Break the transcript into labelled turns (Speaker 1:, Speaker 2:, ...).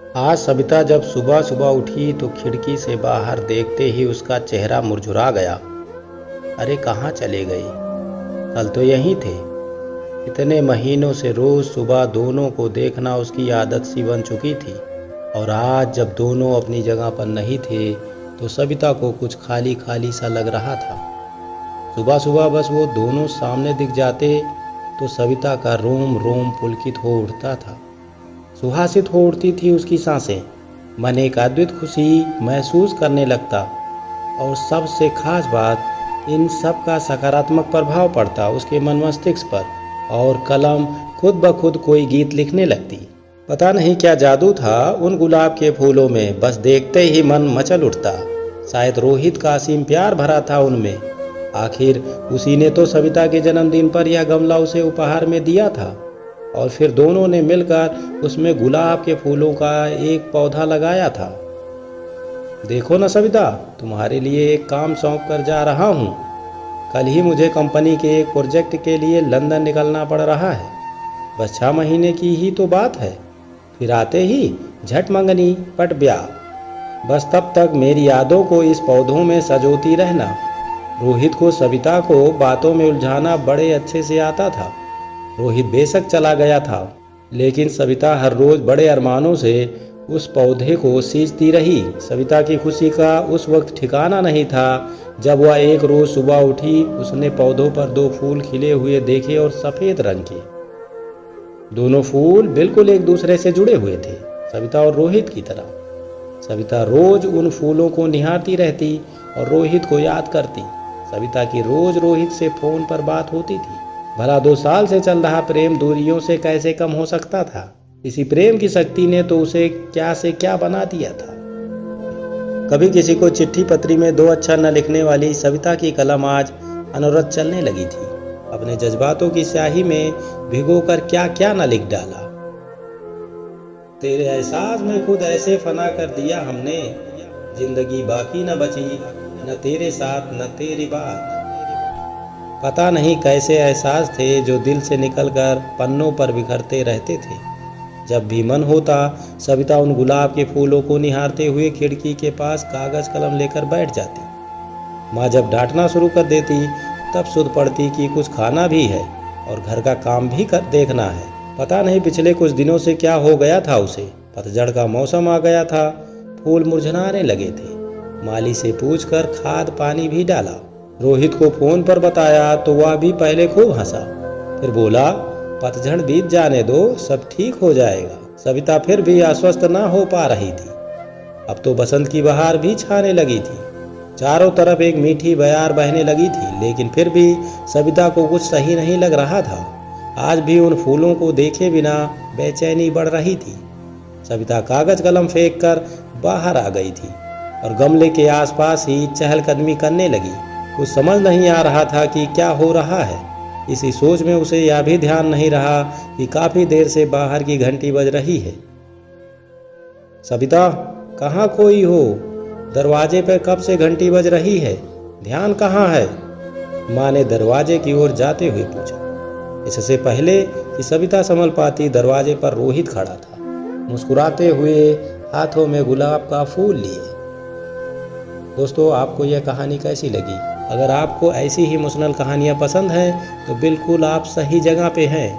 Speaker 1: आज सविता जब सुबह सुबह उठी तो खिड़की से बाहर देखते ही उसका चेहरा मुरझुरा गया। अरे कहाँ चले गए? कल तो यहीं थे। इतने महीनों से रोज सुबह दोनों को देखना उसकी आदत सी बन चुकी थी, और आज जब दोनों अपनी जगह पर नहीं थे तो सविता को कुछ खाली खाली सा लग रहा था। सुबह सुबह बस वो दोनों सामने दिख जाते तो सविता का रोम रोम पुलकित हो उठता था। सुहासित हो उठती थी उसकी सांसें। मन एक अद्भुत खुशी महसूस करने लगता, और सबसे खास बात, इन सब का सकारात्मक प्रभाव पड़ता उसके मन मस्तिष्क पर, और कलम खुद ब खुद कोई गीत लिखने लगती। पता नहीं क्या जादू था उन गुलाब के फूलों में, बस देखते ही मन मचल उठता। शायद रोहित का असीम प्यार भरा था उनमें। आखिर उसी ने तो सविता के जन्मदिन पर यह गमला उसे उपहार में दिया था, और फिर दोनों ने मिलकर उसमें गुलाब के फूलों का एक पौधा लगाया था। देखो ना सविता, तुम्हारे लिए एक काम सौंप कर जा रहा हूँ। कल ही मुझे कंपनी के एक प्रोजेक्ट के लिए लंदन निकलना पड़ रहा है। बस 6 महीने की ही तो बात है। फिर आते ही झट मंगनी पट ब्याह। बस तब तक मेरी यादों को इस पौधों में सजोती रहना। रोहित को सविता को बातों में उलझाना बड़े अच्छे से आता था। रोहित बेशक चला गया था, लेकिन सविता हर रोज बड़े अरमानों से उस पौधे को सींचती रही। सविता की खुशी का उस वक्त ठिकाना नहीं था जब वह एक रोज सुबह उठी। उसने पौधों पर 2 फूल खिले हुए देखे, और सफेद रंग के। दोनों फूल बिल्कुल एक दूसरे से जुड़े हुए थे, सविता और रोहित की तरह। सविता रोज उन फूलों को निहारती रहती और रोहित को याद करती। सविता की रोज रोहित से फोन पर बात होती थी। भला 2 साल से चल रहा प्रेम दूरियों से कैसे कम हो सकता था? इसी प्रेम की शक्ति ने तो उसे क्या से क्या बना दिया था। कभी किसी को चिट्ठी पत्री में 2 अक्षर न लिखने वाली सविता की कलम आज अनवरत चलने लगी थी। अपने जज्बातों की स्याही में भिगोकर क्या क्या न लिख डाला। तेरे एहसास में खुद ऐसे फना कर दिया हमने, जिंदगी बाकी न बची, न तेरे साथ न तेरी बात। पता नहीं कैसे एहसास थे जो दिल से निकलकर पन्नों पर बिखरते रहते थे। जब भी मन होता, सविता उन गुलाब के फूलों को निहारते हुए खिड़की के पास कागज कलम लेकर बैठ जाती। माँ जब डांटना शुरू कर देती तब सुध पड़ती कि कुछ खाना भी है और घर का काम भी देखना है। पता नहीं पिछले कुछ दिनों से क्या हो गया था उसे। पतझड़ का मौसम आ गया था, फूल मुरझाने लगे थे। माली से पूछकर खाद पानी भी डाला। रोहित को फोन पर बताया तो वह भी पहले खूब हंसा, फिर बोला पतझड़ बीत जाने दो, सब ठीक हो जाएगा। सविता फिर भी आश्वस्त न हो पा रही थी। अब तो बसंत की बहार भी छाने लगी थी। चारों तरफ एक मीठी बयार बहने लगी थी, लेकिन फिर भी सविता को कुछ सही नहीं लग रहा था। आज भी उन फूलों को देखे बिना बेचैनी बढ़ रही थी। सविता कागज कलम फेंक कर बाहर आ गई थी और गमले के आसपास ही चहलकदमी करने लगी। कुछ समझ नहीं आ रहा था कि क्या हो रहा है। इसी सोच में उसे यह भी ध्यान नहीं रहा कि काफी देर से बाहर की घंटी बज रही है। सविता, कहाँ खोई हो? दरवाजे पर कब से घंटी बज रही है, ध्यान कहाँ है? माँ ने दरवाजे की ओर जाते हुए पूछा। इससे पहले कि सविता संभल पाती, दरवाजे पर रोहित खड़ा था, मुस्कुराते हुए हाथों में गुलाब का फूल लिए। दोस्तों, आपको यह कहानी कैसी लगी? अगर आपको ऐसी ही इमोशनल कहानियाँ पसंद हैं तो बिल्कुल आप सही जगह पे हैं।